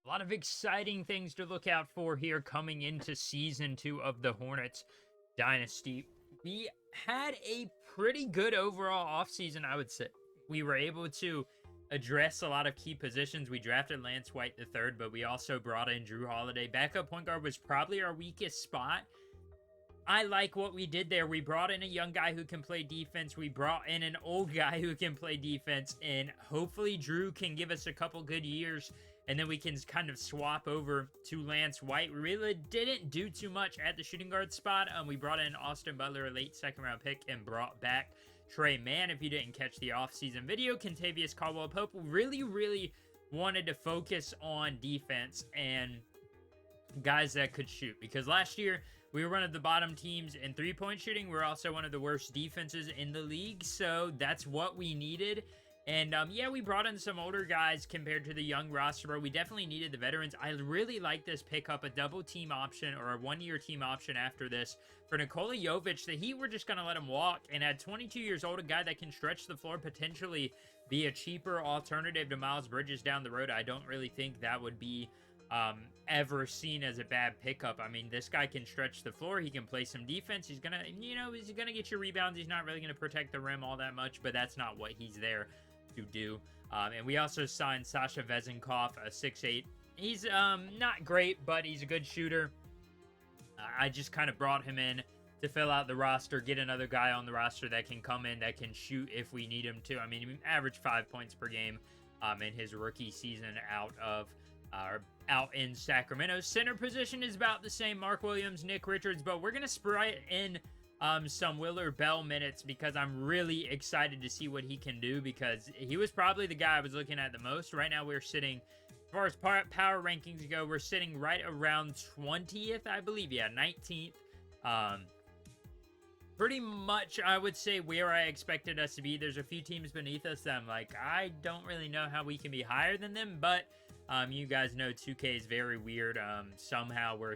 A lot of exciting things to look out for here coming into season 2 of the Hornets Dynasty. We had a pretty good overall offseason, I would say. We were able to address a lot of key positions. We drafted Lance White the third, but we also brought in Drew Holiday. Backup point guard was probably our weakest spot. I like what we did there. We brought in a young guy who can play defense. We brought in an old guy who can play defense. And hopefully Drew can give us a couple good years. And then we can kind of swap over to Lance White. We really didn't do too much at the shooting guard spot. We brought in Austin Butler, a late second-round pick, and brought back Trey Mann. If you didn't catch the offseason video, Kentavious Caldwell-Pope really wanted to focus on defense and guys that could shoot. Because last year, we were one of the bottom teams in three-point shooting. We're also one of the worst defenses in the league, so that's what we needed. And, yeah, we brought in some older guys compared to the young roster, but we definitely needed the veterans. I really like this pickup, a double-team option or a one-year team option after this for Nikola Jovic. The Heat were just going to let him walk, and at 22 years old, a guy that can stretch the floor, potentially be a cheaper alternative to Miles Bridges down the road. I don't really think that would be ever seen as a bad pickup. I mean, this guy can stretch the floor. He can play some defense. He's gonna, he's gonna get your rebounds. He's not really gonna protect the rim all that much, but that's not what he's there to do. And we also signed Sasha Vezenkov, a 6'8". He's not great, but he's a good shooter. I just kind of brought him in to fill out the roster, get another guy on the roster that can come in, that can shoot if we need him to. I mean, he averaged 5 points per game in his rookie season out in Sacramento. Center position is about the same. Mark Williams, Nick Richards, but we're going to spray in some Willard Bell minutes because I'm really excited to see what he can do, because he was probably the guy I was looking at the most. Right now we're sitting, as far as power rankings go, we're sitting right around 20th, I believe. Yeah, 19th. Pretty much, I would say, where I expected us to be. There's a few teams beneath us that I'm like, I don't really know how we can be higher than them, but you guys know 2K is very weird. Somehow we're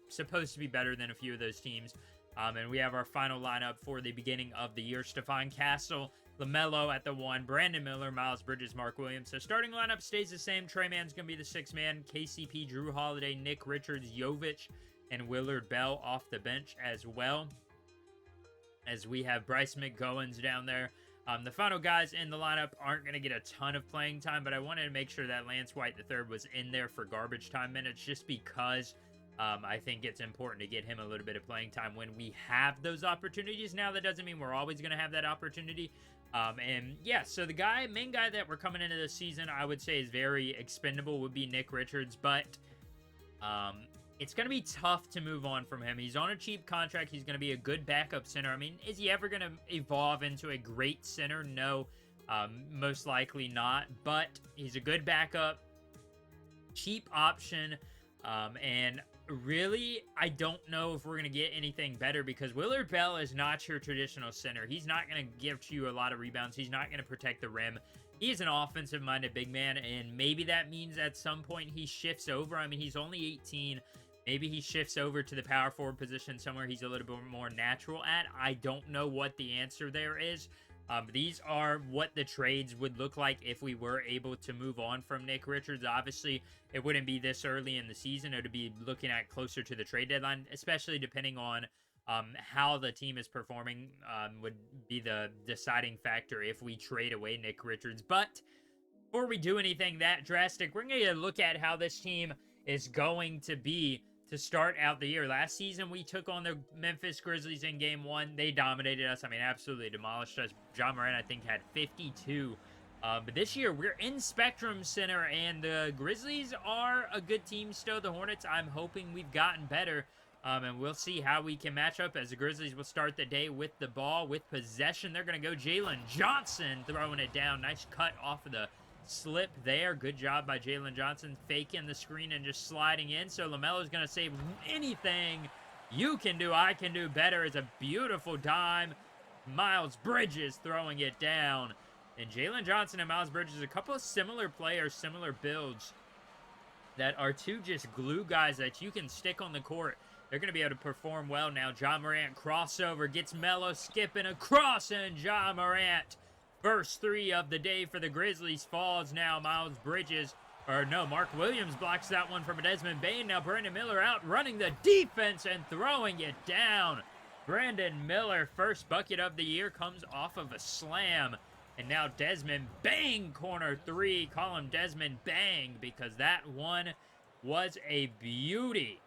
supposed to be better than a few of those teams. And we have our final lineup for the beginning of the year. Stephon Castle, LaMelo at the 1, Brandon Miller, Miles Bridges, Mark Williams. So starting lineup stays the same. Trey Mann's going to be the 6th man. KCP, Drew Holiday, Nick Richards, Jovic, and Willard Bell off the bench as well, as we have Bryce McGowan's down there. The final guys in the lineup aren't going to get a ton of playing time, but I wanted to make sure that Lance White III was in there for garbage time minutes, just because I think it's important to get him a little bit of playing time when we have those opportunities. Now, that doesn't mean we're always going to have that opportunity. And yeah, so the main guy that we're coming into this season, I would say is very expendable, would be Nick Richards, but it's going to be tough to move on from him. He's on a cheap contract. He's going to be a good backup center. I mean, is he ever going to evolve into a great center? No, most likely not, but he's a good backup, cheap option, and really, I don't know if we're going to get anything better, because Willard Bell is not your traditional center. He's not going to give you a lot of rebounds. He's not going to protect the rim. He's an offensive-minded big man, and maybe that means at some point he shifts over. I mean, he's only 18. Maybe he shifts over to the power forward position somewhere he's a little bit more natural at. I don't know what the answer there is. These are what the trades would look like if we were able to move on from Nick Richards. Obviously, it wouldn't be this early in the season. It would be looking at closer to the trade deadline, especially depending on how the team is performing, would be the deciding factor if we trade away Nick Richards. But before we do anything that drastic, we're going to look at how this team is going to be to start out the year. Last season, we took on the Memphis Grizzlies in Game 1. They dominated us. I mean, absolutely demolished us. Ja Morant, I think, had 52. But this year, we're in Spectrum Center, and the Grizzlies are a good team still. The Hornets, I'm hoping we've gotten better. And we'll see how we can match up, as the Grizzlies will start the day with the ball, with possession. They're going to go Jalen Johnson throwing it down. Nice cut off of the slip there. Good job by Jalen Johnson, faking the screen and just sliding in. So LaMelo's going to save anything you can do, I can do better. Is a beautiful dime. Miles Bridges throwing it down. And Jalen Johnson and Miles Bridges, a couple of similar players, similar builds, that are two just glue guys that you can stick on the court. They're going to be able to perform well now. Ja Morant crossover, gets Melo skipping across, and Ja Morant, first three of the day for the Grizzlies, falls now. Miles Bridges Or no, Mark Williams blocks that one from Desmond Bane. Now Brandon Miller out running the defense and throwing it down. Brandon Miller, first bucket of the year, comes off of a slam. And now Desmond Bang, corner three. Call him Desmond Bang because that one was a beauty.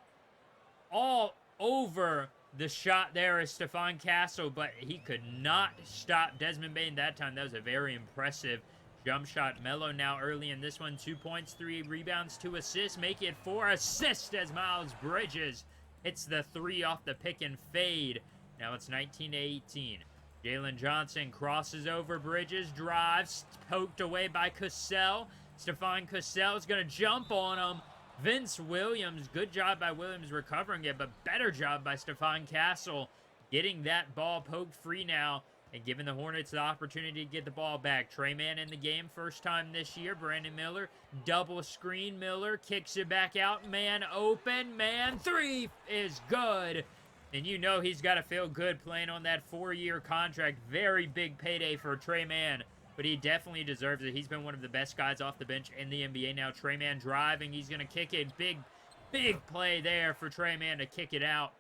All over the shot there is Stephon Castle, but he could not stop Desmond Bane that time. That was a very impressive jump shot. Melo now early in this one. 2 points, 3 rebounds, 2 assists. Make it 4 assists as Miles Bridges hits the 3 off the pick and fade. Now it's 19-18. Jalen Johnson crosses over Bridges, drives, poked away by Cassell. Stephon Cassell is going to jump on him. Vince Williams, good job by Williams recovering it, but better job by Stephon Castle getting that ball poked free now and giving the Hornets the opportunity to get the ball back. Trey Mann in the game, first time this year. Brandon Miller, double screen. Miller kicks it back out. Man open. Man, 3 is good. And you know he's got to feel good playing on that 4-year contract. Very big payday for Trey Mann, but he definitely deserves it. He's been one of the best guys off the bench in the NBA now. Trey Mann driving. He's going to kick it. Big play there for Trey Mann to kick it out.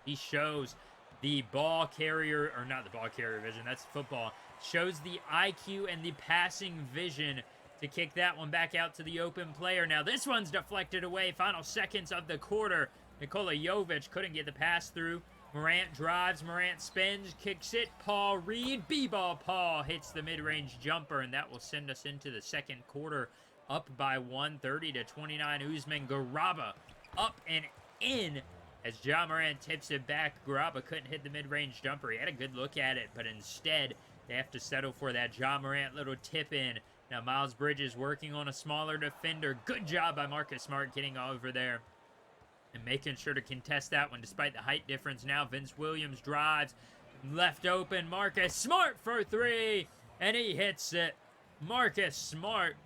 He shows the ball carrier, or not the ball carrier vision, that's football. Shows the IQ and the passing vision to kick that one back out to the open player. Now this one's deflected away. Final seconds of the quarter. Nikola Jovic couldn't get the pass through. Morant drives, Morant spins, kicks it. Paul Reed, B-ball Paul hits the mid-range jumper, and that will send us into the second quarter up by 1, 30-29. Usman Garaba up and in as Ja Morant tips it back. Garaba couldn't hit the mid-range jumper. He had a good look at it, but instead they have to settle for that Ja Morant little tip in. Now Miles Bridges working on a smaller defender. Good job by Marcus Smart getting over there and making sure to contest that one despite the height difference. Now Vince Williams drives, left open, Marcus Smart for 3, and he hits it. Marcus Smart,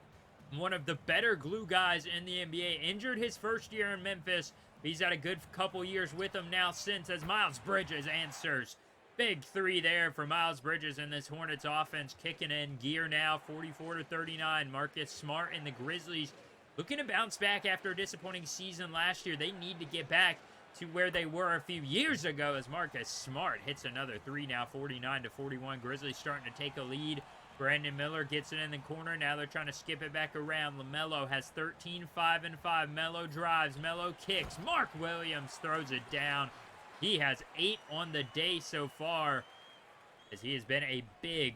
one of the better glue guys in the NBA, injured his first year in Memphis. He's had a good couple years with him now since, as Miles Bridges answers. Big 3 there for Miles Bridges, and this Hornets offense kicking in gear now, 44-39. Marcus Smart and the Grizzlies looking to bounce back after a disappointing season last year. They need to get back to where they were a few years ago as Marcus Smart hits another 3 now, 49-41. Grizzlies starting to take a lead. Brandon Miller gets it in the corner. Now they're trying to skip it back around. LaMelo has 13, 5 and 5. Melo drives. Melo kicks. Mark Williams throws it down. He has 8 on the day so far, as he has been a big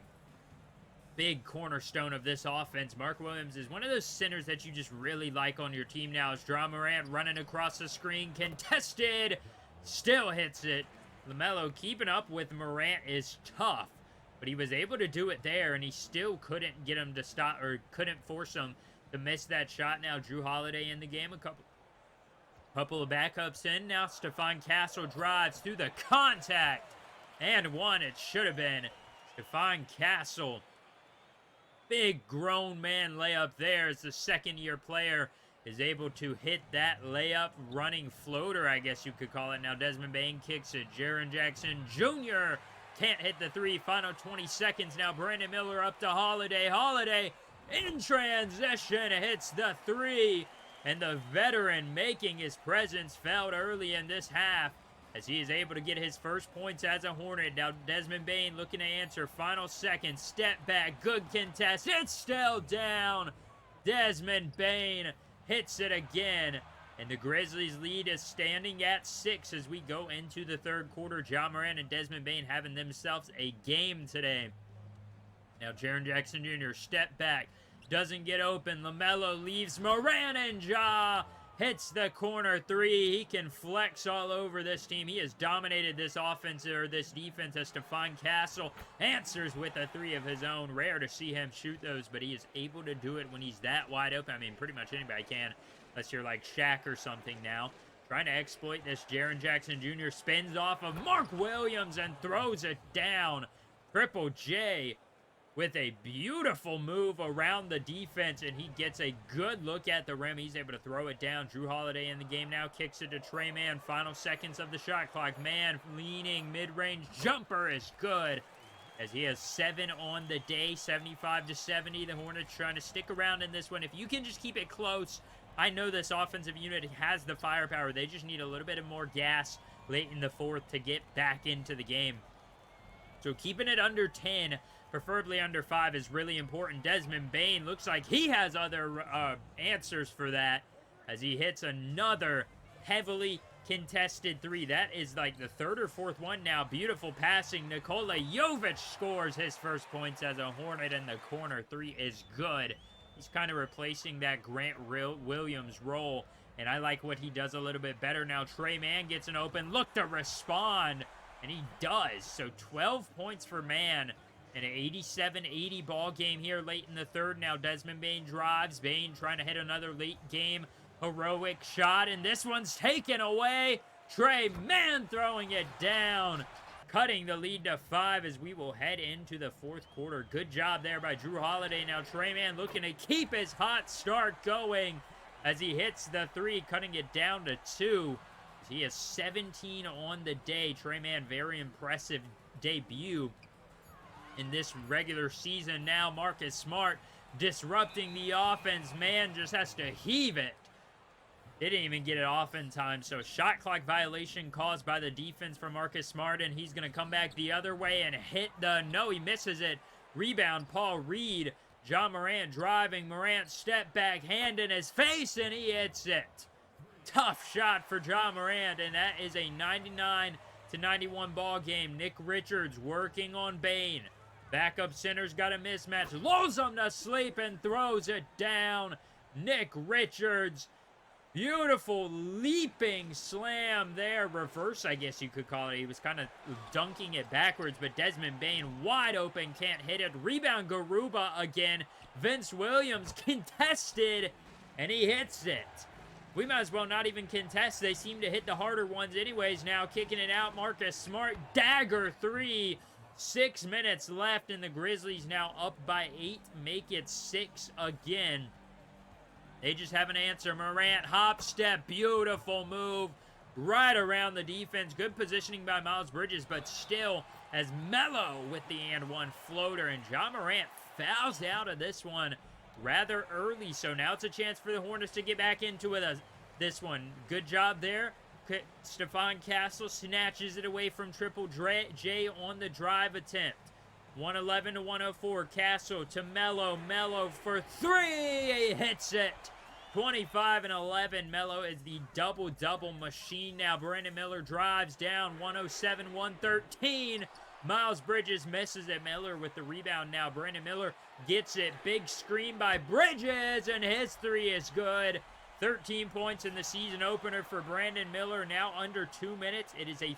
cornerstone of this offense. Mark Williams is one of those centers that you just really like on your team now. As Ja Morant running across the screen, contested, still hits it. LaMelo keeping up with Morant is tough, but he was able to do it there, and he still couldn't get him to stop, or couldn't force him to miss that shot. Now Drew Holiday in the game, a couple of backups in. Now Stephon Castle drives through the contact, and one it should have been. Stephon Castle, big grown man layup there as the second-year player is able to hit that layup, running floater, I guess you could call it. Now Desmond Bane kicks it. Jaren Jackson Jr. can't hit the 3. Final 20 seconds now. Brandon Miller up to Holiday. Holiday in transition hits the 3. And the veteran making his presence felt early in this half as he is able to get his first points as a Hornet. Now Desmond Bane looking to answer. Final seconds. Step back. Good contest. It's still down. Desmond Bane hits it again. And the Grizzlies lead is standing at 6 as we go into the third quarter. Ja Morant and Desmond Bane having themselves a game today. Now Jaren Jackson Jr. step back. Doesn't get open. LaMelo leaves Morant, and Ja hits the corner 3. He can flex all over this team. He has dominated this offense, or this defense, as Stephon Castle answers with a 3 of his own. Rare to see him shoot those, but he is able to do it when he's that wide open. I mean, pretty much anybody can, unless you're like Shaq or something now. Trying to exploit this. Jaren Jackson Jr. spins off of Mark Williams and throws it down. Triple J with a beautiful move around the defense, and he gets a good look at the rim. He's able to throw it down. Drew Holiday in the game now, kicks it to Trey Mann. Final seconds of the shot clock. Mann leaning, mid-range jumper is good. as he has 7 on the day, 75-70. The Hornets trying to stick around in this one. If you can just keep it close, I know this offensive unit has the firepower. They just need a little bit of more gas late in the fourth to get back into the game. So keeping it under 10, preferably under 5, is really important. Desmond Bane looks like he has other answers for that as he hits another heavily contested 3. That is like the 3rd or 4th one now. Beautiful passing. Nikola Jovic scores his first points as a Hornet in the corner. 3 is good. He's kind of replacing that Grant Williams role, and I like what he does a little bit better now. Trey Mann gets an open look to respond, and he does. So 12 points for Mann in an 87-80 ball game here late in the 3rd. Now Desmond Bane drives. Bane trying to hit another late game heroic shot, and this one's taken away. Trey Mann throwing it down, cutting the lead to 5 as we will head into the 4th quarter. Good job there by Drew Holiday. Now Trey Mann looking to keep his hot start going as he hits the 3, cutting it down to 2. He has 17 on the day. Trey Mann, very impressive debut in this regular season. Now Marcus Smart disrupting the offense. Mann just has to heave it. They didn't even get it off in time, so shot clock violation caused by the defense from Marcus Smart, and he's going to come back the other way and hit the... No, he misses it. Rebound, Paul Reed. John Morant driving. Morant step back, hand in his face, and he hits it. Tough shot for John Morant, and that is a 99-91 ball game. Nick Richards working on Bane. Backup center's got a mismatch. Lulls him to sleep and throws it down. Nick Richards... Beautiful leaping slam there. Reverse, I guess you could call it. He was kind of dunking it backwards, but Desmond Bane wide open, can't hit it. Rebound, Garuba again. Vince Williams contested, and he hits it. We might as well not even contest. They seem to hit the harder ones anyways now. Kicking it out, Marcus Smart. Dagger 3. 6 minutes left, and the Grizzlies now up by 8. Make it 6 again. They just have an answer. Morant, hop, step, beautiful move. Right around the defense. Good positioning by Miles Bridges, but still as Melo with the and one floater. And John Morant fouls out of this one rather early. So now it's a chance for the Hornets to get back into it. This one. Good job there. Stephon Castle snatches it away from Triple J on the drive attempt. 111-104. Castle to Melo. Melo for 3. He hits it. 25-11. Melo is the double-double machine now. Brandon Miller drives down. 107-113. Miles Bridges misses it. Miller with the rebound now. Brandon Miller gets it. Big screen by Bridges, and his 3 is good. 13 points in the season opener for Brandon Miller. Now under 2 minutes. It is a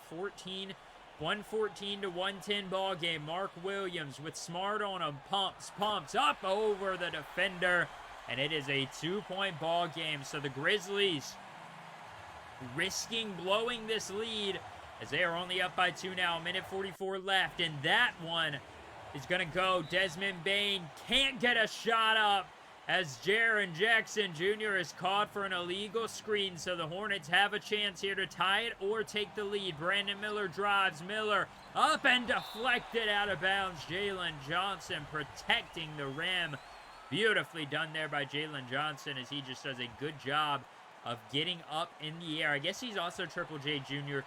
114-110 ball game. Mark Williams with Smart on him. Pumps up over the defender. And it is a 2-point ball game. So the Grizzlies risking blowing this lead as they are only up by 2 now. 1:44 left. And that one is going to go. Desmond Bane can't get a shot up as Jaren Jackson Jr. is caught for an illegal screen. So the Hornets have a chance here to tie it or take the lead. Brandon Miller drives. Miller up and deflected out of bounds. Jalen Johnson protecting the rim. Beautifully done there by Jalen Johnson as he just does a good job of getting up in the air. I guess he's also Triple J Jr.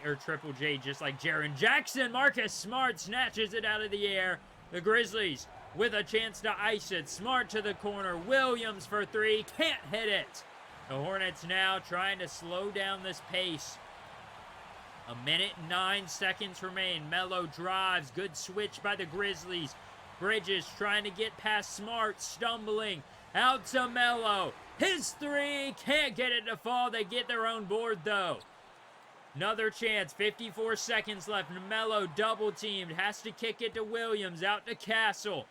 Or Triple J just like Jaren Jackson. Marcus Smart snatches it out of the air. The Grizzlies with a chance to ice it. Smart to the corner. Williams for 3. Can't hit it. The Hornets now trying to slow down this pace. 1:09 remain. Melo drives. Good switch by the Grizzlies. Bridges trying to get past Smart. Stumbling. Out to Melo. His 3. Can't get it to fall. They get their own board though. Another chance. 54 seconds left. Melo double teamed. Has to kick it to Williams. Out to Castle.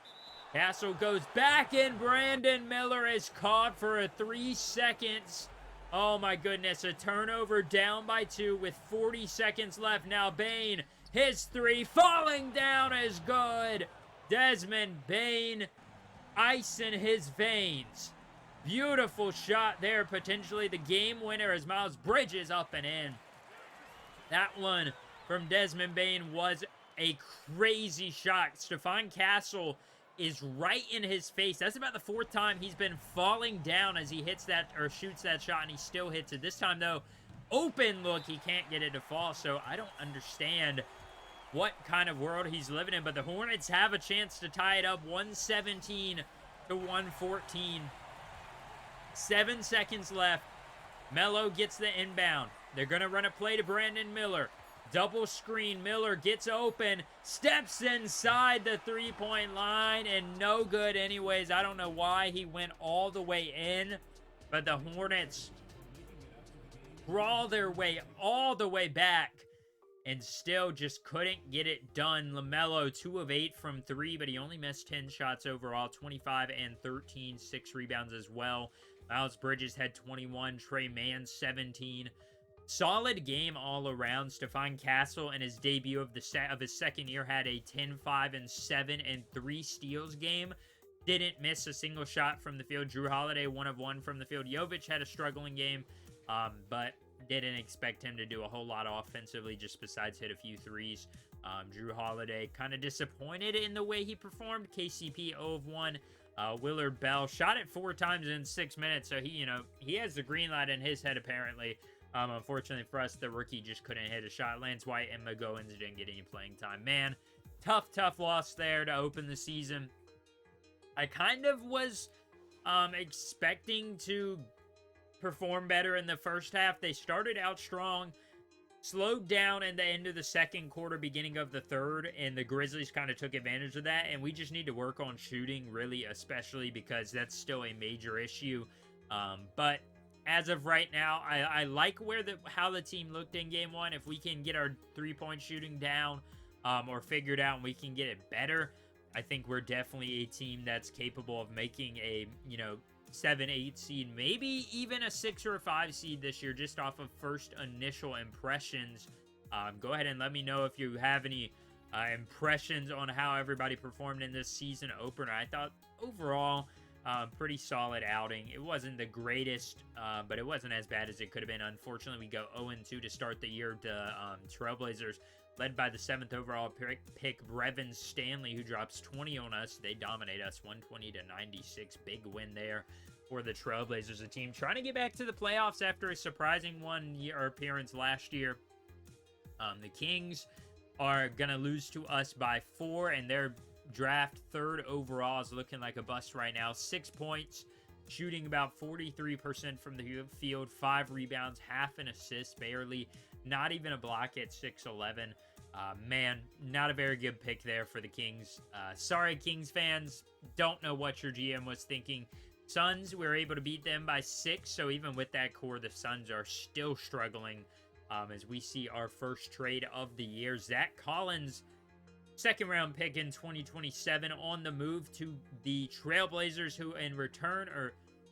Castle goes back and Brandon Miller is caught for a 3 seconds. Oh my goodness. A turnover down by 2 with 40 seconds left. Now Bane. His 3 falling down is good. Desmond Bane. Ice in his veins. Beautiful shot there. Potentially the game winner as Miles Bridges up and in. That one from Desmond Bane was a crazy shot. Stephon Castle is right in his face. That's about the 4th time he's been falling down as he hits that or shoots that shot, and he still hits it. This time, though, open look, he can't get it to fall, so I don't understand what kind of world he's living in, but the Hornets have a chance to tie it up 117 to 114. 7 seconds left. Melo gets the inbound. They're going to run a play to Brandon Miller. Double screen. Miller gets open, steps inside the three-point line, and no good anyways. I don't know why he went all the way in, but the Hornets crawl their way all the way back and still just couldn't get it done. LaMelo, 2 of 8 from 3, but he only missed 10 shots overall, 25 and 13, 6 rebounds as well. Miles Bridges had 21, Trey Mann 17. Solid game all around. Stephon Castle in his debut of his second year had a 10, 5, and 7 and 3 steals game. Didn't miss a single shot from the field. Drew Holiday 1 of 1 from the field. Jovic had a struggling game, but didn't expect him to do a whole lot offensively, just besides hit a few threes. Drew Holiday kind of disappointed in the way he performed. KCP 0 of 1. Willard Bell shot it 4 times in 6 minutes, so he has the green light in his head apparently. Unfortunately for us, the rookie just couldn't hit a shot. Lance White and McGoins didn't get any playing time. Man, tough loss there to open the season. I kind of was expecting to perform better in the first half. They started out strong, slowed down in the end of the second quarter, beginning of the third, and the Grizzlies kind of took advantage of that, and we just need to work on shooting, really, especially because that's still a major issue. But as of right now, I like how the team looked in game 1. If we can get our three-point shooting down or figured out and we can get it better, I think we're definitely a team that's capable of making a, 7-8 seed, maybe even a 6 or a 5 seed this year, just off of first initial impressions. Go ahead and let me know if you have any impressions on how everybody performed in this season opener. I thought overall, pretty solid outing. It wasn't the greatest, but it wasn't as bad as it could have been. Unfortunately, we go 0-2 to start the year. The Trailblazers, led by the 7th overall pick, Brevin Stanley, who drops 20 on us. They dominate us, 120 to 96. Big win there for the Trailblazers, a team trying to get back to the playoffs after a surprising one-year appearance last year. The Kings are going to lose to us by 4, and their draft 3rd overall is looking like a bust right now. 6 points, shooting about 43% from the field, 5 rebounds, half an assist, barely, not even a block at 6'11". Man, not a very good pick there for the Kings. Sorry, Kings fans. Don't know what your GM was thinking. Suns, we were able to beat them by 6, so even with that core, the Suns are still struggling as we see our first trade of the year. Zach Collins, 2nd round pick in 2027, on the move to the Trailblazers, who in return,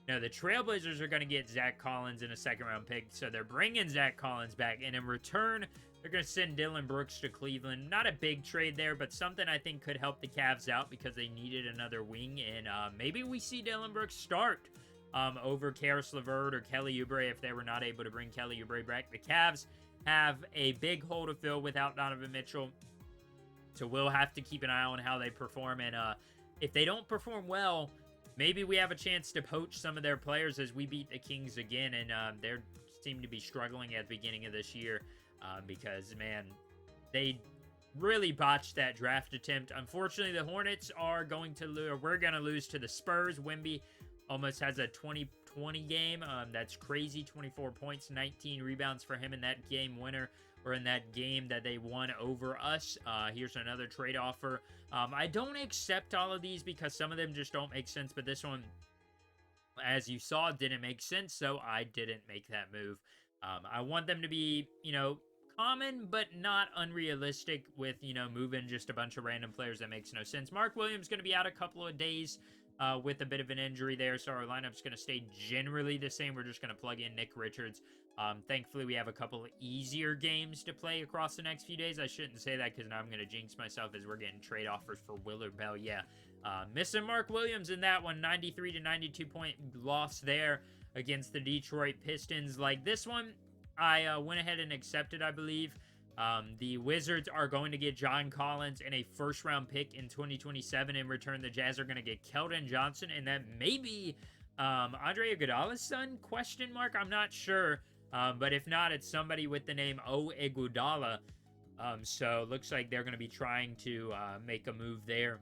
the Trailblazers are going to get Zach Collins in a 2nd round pick, so they're bringing Zach Collins back, and in return, they're going to send Dylan Brooks to Cleveland. Not a big trade there, but something I think could help the Cavs out because they needed another wing, and maybe we see Dylan Brooks start over Karis LeVert or Kelly Oubre if they were not able to bring Kelly Oubre back. The Cavs have a big hole to fill without Donovan Mitchell, so we'll have to keep an eye on how they perform, and if they don't perform well, maybe we have a chance to poach some of their players as we beat the Kings again, and they seem to be struggling at the beginning of this year because, man, they really botched that draft attempt. Unfortunately, the Hornets are going to lose. We're going to lose to the Spurs. Wemby almost has a 20-20 game. That's crazy. 24 points, 19 rebounds for him in that game winner, or in that game that they won over us. Here's another trade offer. I don't accept all of these because some of them just don't make sense, but this one, as you saw, didn't make sense, so I didn't make that move. I want them to be, common, but not unrealistic with, moving just a bunch of random players. That makes no sense. Mark Williams going to be out a couple of days with a bit of an injury there, so our lineup's going to stay generally the same. We're just going to plug in Nick Richards. Thankfully, we have a couple of easier games to play across the next few days. I shouldn't say that because now I'm going to jinx myself as we're getting trade offers for Willard Bell. Yeah, missing Mark Williams in that one. 93 to 92 point loss there against the Detroit Pistons. Like this one, I went ahead and accepted, I believe. The Wizards are going to get John Collins and a first-round pick in 2027. In return, the Jazz are going to get Keldon Johnson, and that may be Andre Iguodala's son, question mark? I'm not sure. But if not, it's somebody with the name O. Iguodala. So looks like they're going to be trying to make a move there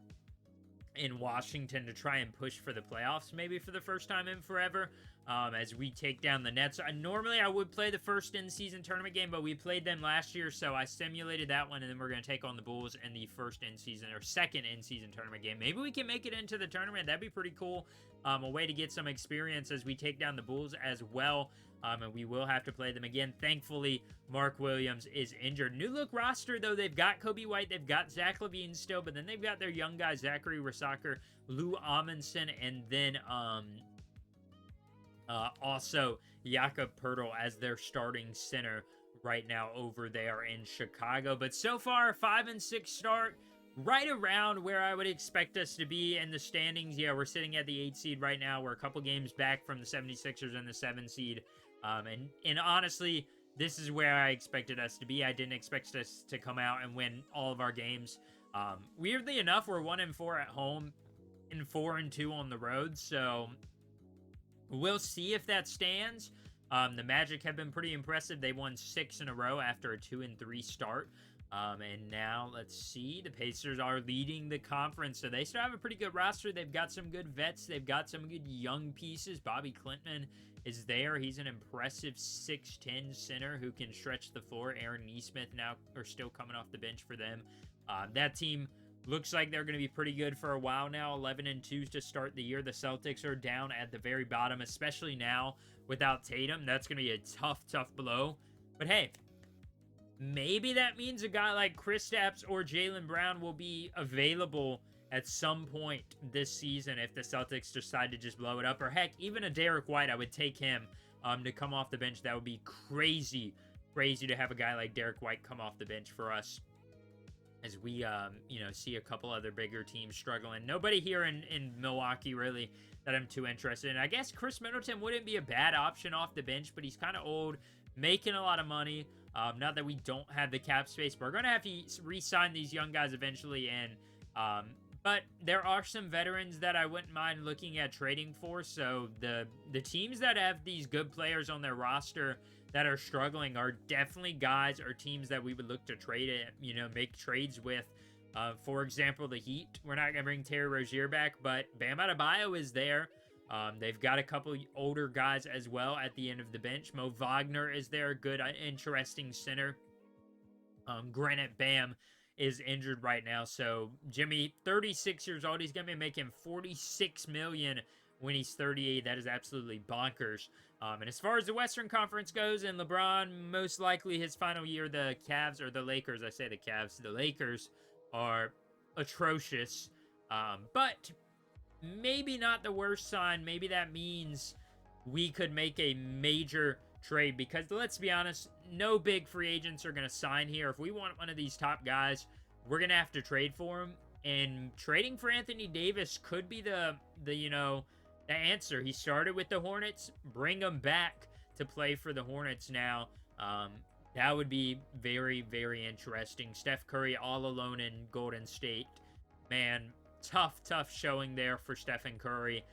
in Washington to try and push for the playoffs, maybe for the first time in forever, as we take down the Nets. Normally, I would play the first in-season tournament game, but we played them last year, so I simulated that one, and then we're going to take on the Bulls in the first in-season, or second in-season tournament game. Maybe we can make it into the tournament. That'd be pretty cool. A way to get some experience as we take down the Bulls as well. And we will have to play them again. Thankfully, Mark Williams is injured. New look roster, though. They've got Kobe White. They've got Zach LaVine still. But then they've got their young guys, Zachary Rasaker, Lou Amundsen, and then also Jakob Poeltl as their starting center right now over there in Chicago. But so far, 5-6 start. Right around where I would expect us to be in the standings. Yeah, we're sitting at the 8 seed right now. We're a couple games back from the 76ers and the 7 seed. And honestly, this is where I expected us to be. I didn't expect us to come out and win all of our games. Weirdly enough, we're 1-4 at home and 4-2 on the road. So we'll see if that stands. The Magic have been pretty impressive. They won 6 in a row after a 2-3 start. And now, let's see, the Pacers are leading the conference, so they still have a pretty good roster. They've got some good vets. They've got some good young pieces. Bobby Clintman is there. He's an impressive 6'10 center who can stretch the floor. Aaron Nesmith now are still coming off the bench for them. That team looks like they're going to be pretty good for a while now. 11-2 to start the year. The Celtics are down at the very bottom, especially now without Tatum. That's going to be a tough blow. But hey, maybe that means a guy like Kristaps or Jaylen Brown will be available at some point this season if the Celtics decide to just blow it up. Or heck, even a Derek White, I would take him to come off the bench. That would be crazy to have a guy like Derek White come off the bench for us as we, see a couple other bigger teams struggling. Nobody here in Milwaukee really that I'm too interested in. I guess Chris Middleton wouldn't be a bad option off the bench, but he's kind of old, making a lot of money. Not that we don't have the cap space, but we're going to have to re-sign these young guys eventually. But there are some veterans that I wouldn't mind looking at trading for. So the teams that have these good players on their roster that are struggling are definitely guys or teams that we would look to trade it, make trades with. For example, the Heat. We're not going to bring Terry Rozier back, but Bam Adebayo is there. They've got a couple older guys as well at the end of the bench. Mo Wagner is there, good, interesting center. Granted, Bam is injured right now, so Jimmy, 36 years old, he's going to be making $46 million when he's 38. That is absolutely bonkers. And as far as the Western Conference goes, and LeBron, most likely his final year, the Cavs, or the Lakers, I say the Cavs, the Lakers are atrocious. But maybe not the worst sign. Maybe that means we could make a major trade, because let's be honest, no big free agents are going to sign here. If we want one of these top guys, we're going to have to trade for him. And trading for Anthony Davis could be the answer. He started with the Hornets. Bring him back to play for the Hornets now. That would be very, very interesting. Steph Curry all alone in Golden State. Man, tough showing there for Stephen Curry.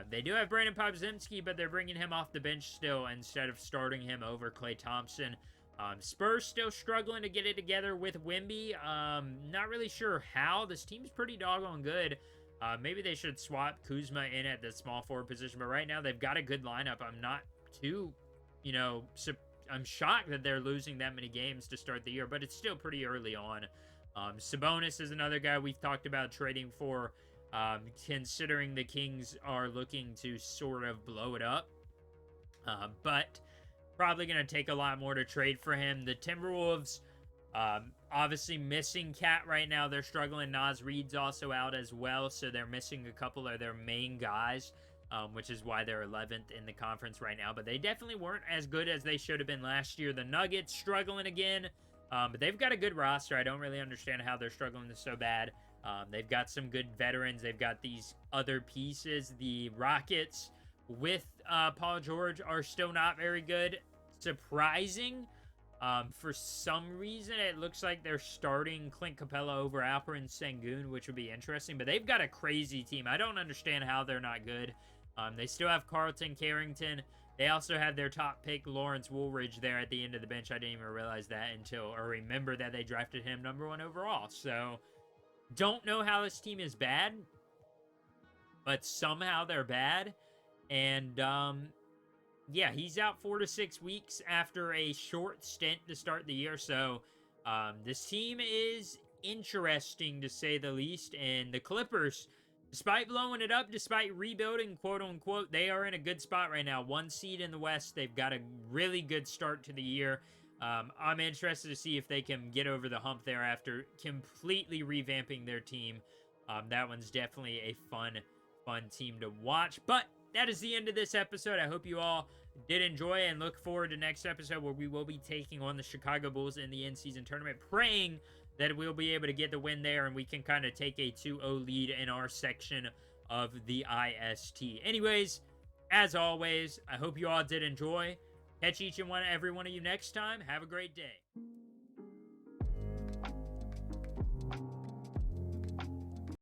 They do have Brandon Podziemski, but they're bringing him off the bench still instead of starting him over Klay Thompson. Spurs still struggling to get it together with Wemby. Not really sure how. This team's pretty doggone good. Maybe they should swap Kuzma in at the small forward position, but right now they've got a good lineup. I'm not too, I'm shocked that they're losing that many games to start the year, but it's still pretty early on. Sabonis is another guy we've talked about trading for, considering the Kings are looking to sort of blow it up. But probably going to take a lot more to trade for him. The Timberwolves, obviously missing Cat right now. They're struggling. Naz Reid's also out as well, so they're missing a couple of their main guys, which is why they're 11th in the conference right now. But they definitely weren't as good as they should have been last year. The Nuggets struggling again. But they've got a good roster. I don't really understand how they're struggling so bad. They've got some good veterans. They've got these other pieces. The Rockets with Paul George are still not very good. Surprising, For some reason, it looks like they're starting Clint Capella over Alperen Sengun, which would be interesting. But they've got a crazy team. I don't understand how they're not good. They still have Carlton Carrington. They also have their top pick, Lawrence Woolridge, there at the end of the bench. I didn't even realize that or remember that they drafted him #1 overall. So, don't know how this team is bad, but somehow they're bad. And, yeah, he's out 4 to 6 weeks after a short stint to start the year. So, this team is interesting, to say the least. And the Clippers, despite blowing it up, despite rebuilding, quote unquote, they are in a good spot right now. 1 seed in the West. They've got a really good start to the year. I'm interested to see if they can get over the hump there after completely revamping their team. That one's definitely a fun team to watch. But that is the end of this episode. I hope you all did enjoy and look forward to next episode, where we will be taking on the Chicago Bulls in the in-season tournament, praying that we'll be able to get the win there and we can kind of take a 2-0 lead in our section of the IST. Anyways, as always, I hope you all did enjoy. Catch each and every one of you next time. Have a great day.